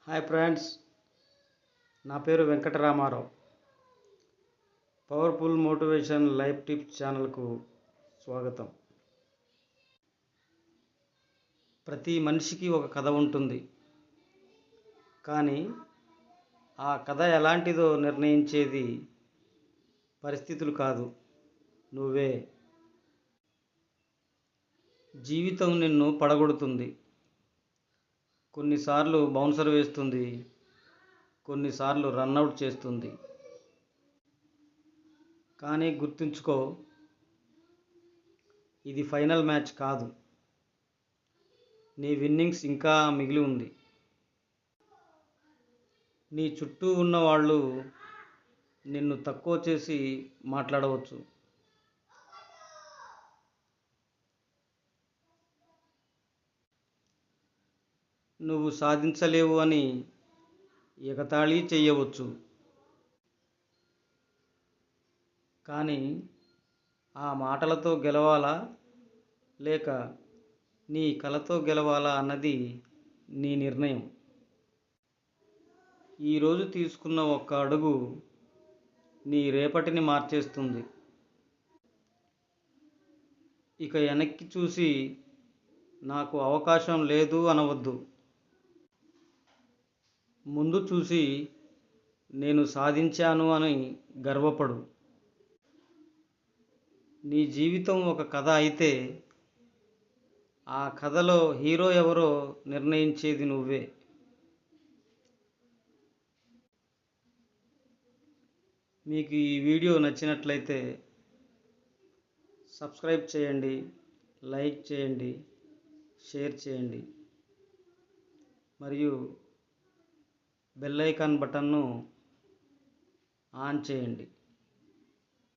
Hi friends, నా పేరు Venkataramarao. Powerful motivation life tips ఛానల్కు స్వాగతం. ప్రతి మనిషికి ఒక కథ ఉంటుంది, కానీ ఆ కథ ఎలాంటిదో నిర్ణయించేది పరిస్థితులు కాదు, నువ్వే. జీవితం నిన్ను పడగొడుతుంది. కొన్నిసార్లు బౌన్సర్ వేస్తుంది, కొన్నిసార్లు రన్అట్ చేస్తుంది. కానీ గుర్తుంచుకో, ఇది ఫైనల్ మ్యాచ్ కాదు. నీ విన్నింగ్స్ ఇంకా మిగిలి ఉంది. నీ చుట్టూ ఉన్న వాళ్ళు నిన్ను తక్కువ చేసి మాట్లాడవచ్చు. నువ్వు సాధించలేవు అని ఎగతాళి చేయవచ్చు. కానీ ఆ మాటలతో గెలవాలా లేక నీ కలతో గెలవాలా అన్నది నీ నిర్ణయం. ఈరోజు తీసుకున్న ఒక్క అడుగు నీ రేపటిని మార్చేస్తుంది. ఇక వెనక్కి చూసి నాకు అవకాశం లేదు అనవద్దు. ముందు చూసి నేను సాధించాను అని గర్వపడు. నీ జీవితం ఒక కథ అయితే ఆ కథలో హీరో ఎవరో నిర్ణయించేది నువ్వే. మీకు ఈ వీడియో నచ్చినట్లయితే సబ్స్క్రైబ్ చేయండి, లైక్ చేయండి, షేర్ చేయండి మరియు బెల్ ఐకాన్ బటన్ను ఆన్ చేయండి.